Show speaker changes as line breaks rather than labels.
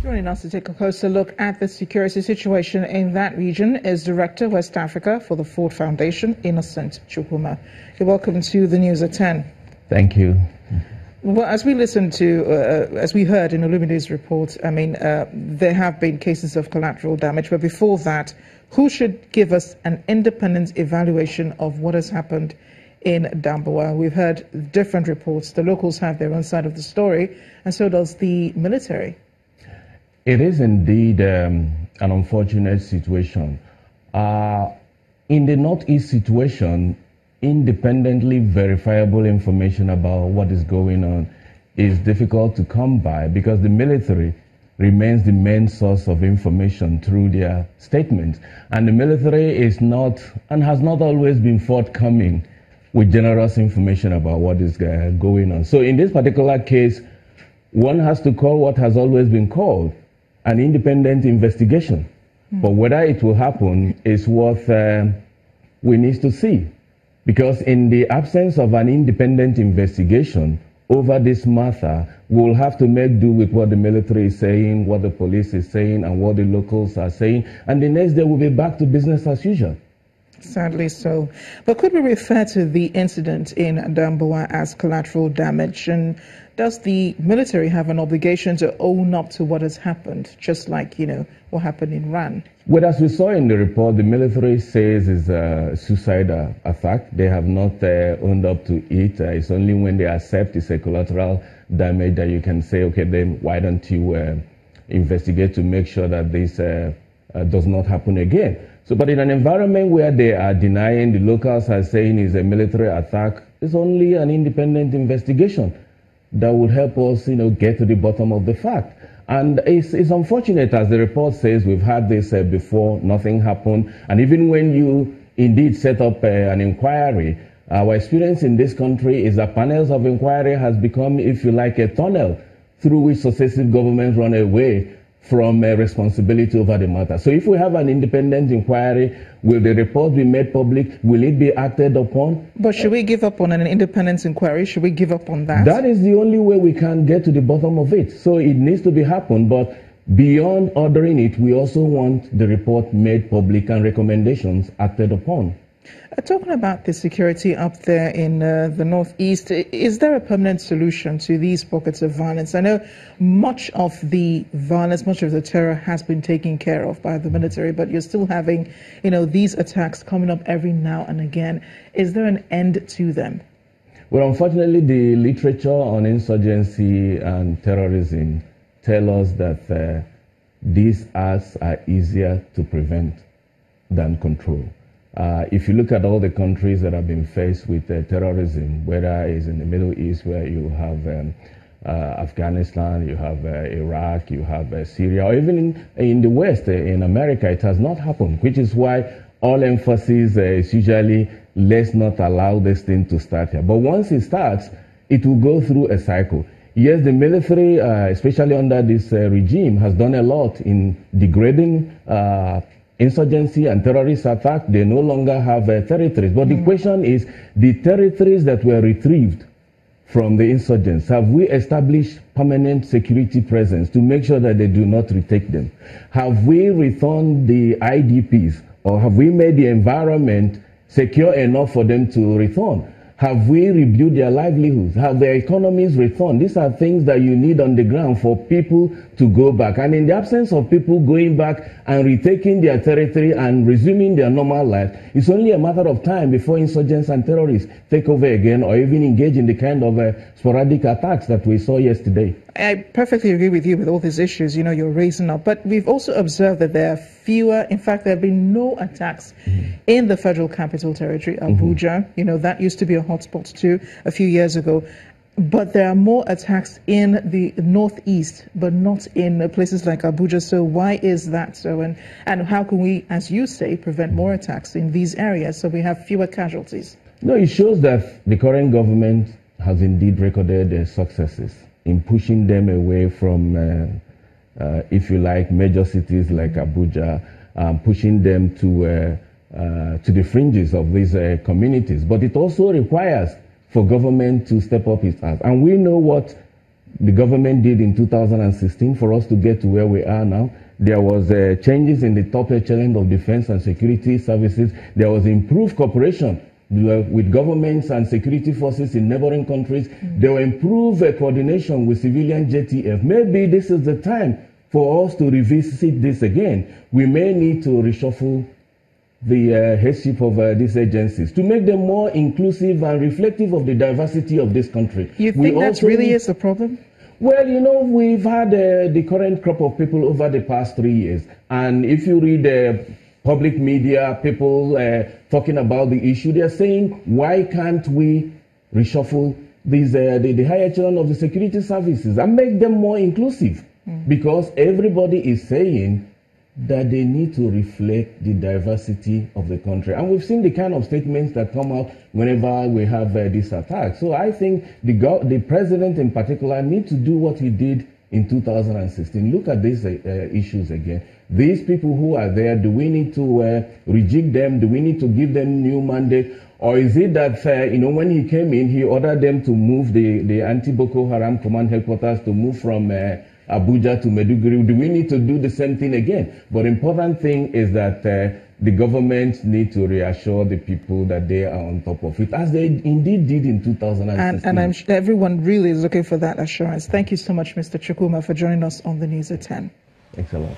Joining us to take a closer look at the security situation in that region is Director West Africa for the Ford Foundation, Innocent Chukwuma. You're welcome to the news at 10.
Thank you.
Well, as we listened to, as we heard in Olumide's report, there have been cases of collateral damage. But before that, who should give us an independent evaluation of what has happened in Damboa? We've heard different reports. The locals have their own side of the story, and so does the military.
It is indeed an unfortunate situation. In the Northeast situation, independently verifiable information about what is going on is difficult to come by because the military remains the main source of information through their statements. And the military is not and has not always been forthcoming with generous information about what is going on. So in this particular case, one has to call what has always been called an independent investigation. But whether it will happen is what we need to see. Because in the absence of an independent investigation over this matter, we'll have to make do with what the military is saying, what the police is saying, and what the locals are saying. And the next day we'll be back to business as usual.
Sadly so. But could we refer to the incident in Damboa as collateral damage? And does the military have an obligation to own up to what has happened, just like, what happened in Ran?
Well, as we saw in the report, the military says it's a suicide attack. They have not owned up to it. It's only when they accept it's a collateral damage that you can say, okay, then why don't you investigate to make sure that this does not happen again? So, but in an environment where they are denying, the locals are saying it's a military attack, it's only an independent investigation that would help us, get to the bottom of the fact. And it's unfortunate, as the report says, we've had this before, nothing happened. And even when you indeed set up an inquiry, our experience in this country is that panels of inquiry has become, if you like, a tunnel through which successive governments run away from responsibility over the matter. So if we have an independent inquiry, will the report be made public? Will it be acted upon?
But should we give up on an independent inquiry? Should we give up on that?
That is the only way we can get to the bottom of it. So it needs to be happen. But beyond ordering it, we also want the report made public and recommendations acted upon.
Talking about the security up there in the Northeast, is there a permanent solution to these pockets of violence? I know much of the violence, much of the terror has been taken care of by the military, but you're still having, these attacks coming up every now and again. Is there an end to them?
Well, unfortunately, the literature on insurgency and terrorism tell us that these acts are easier to prevent than control. If you look at all the countries that have been faced with terrorism, whether it's in the Middle East where you have Afghanistan, you have Iraq, you have Syria, or even in the West, in America, it has not happened, which is why all emphasis is usually let's not allow this thing to start here. But once it starts, it will go through a cycle. Yes, the military, especially under this regime, has done a lot in degrading insurgency and terrorist attack. They no longer have territories. But the question is, the territories that were retrieved from the insurgents, have we established permanent security presence to make sure that they do not retake them? Have we returned the IDPs, or have we made the environment secure enough for them to return? Have we rebuilt their livelihoods? Have their economies returned? These are things that you need on the ground for people to go back. And in the absence of people going back and retaking their territory and resuming their normal life, it's only a matter of time before insurgents and terrorists take over again or even engage in the kind of sporadic attacks that we saw yesterday.
I perfectly agree with you with all these issues, you're raising up. But we've also observed that there are fewer, in fact, there have been no attacks in the Federal Capital Territory, Abuja. That used to be a hotspot too a few years ago. But there are more attacks in the Northeast, but not in places like Abuja. So why is that so? And how can we, as you say, prevent more attacks in these areas so we have fewer casualties?
No, it shows that the current government has indeed recorded successes in pushing them away from, if you like, major cities like Abuja, pushing them to the fringes of these communities. But it also requires for government to step up its act. And we know what the government did in 2016 for us to get to where we are now. There was changes in the top echelon of defense and security services. There was improved cooperation with governments and security forces in neighboring countries. There were improved coordination with civilian JTF. Maybe this is the time for us to revisit this again. We may need to reshuffle the headship of these agencies to make them more inclusive and reflective of the diversity of this country.
You think that really is the problem?
Well, you know, we've had the current crop of people over the past 3 years. And if you read public media, people talking about the issue, they're saying, why can't we reshuffle these, the higher echelon of the security services and make them more inclusive? Because everybody is saying that they need to reflect the diversity of the country. And we've seen the kind of statements that come out whenever we have this attack. So I think the president in particular needs to do what he did in 2016. Look at these issues again. These people who are there, do we need to rejig them? Do we need to give them new mandate? Or is it that, you know, when he came in, he ordered them to move the anti-Boko Haram command headquarters to move from Abuja to Maiduguri? Do we need to do the same thing again? But important thing is that the government need to reassure the people that they are on top of it, as they indeed did in 2016.
And I'm sure everyone really is looking for that assurance. Thank you so much, Mr. Chukwuma, for joining us on the News at 10.
Thanks a lot.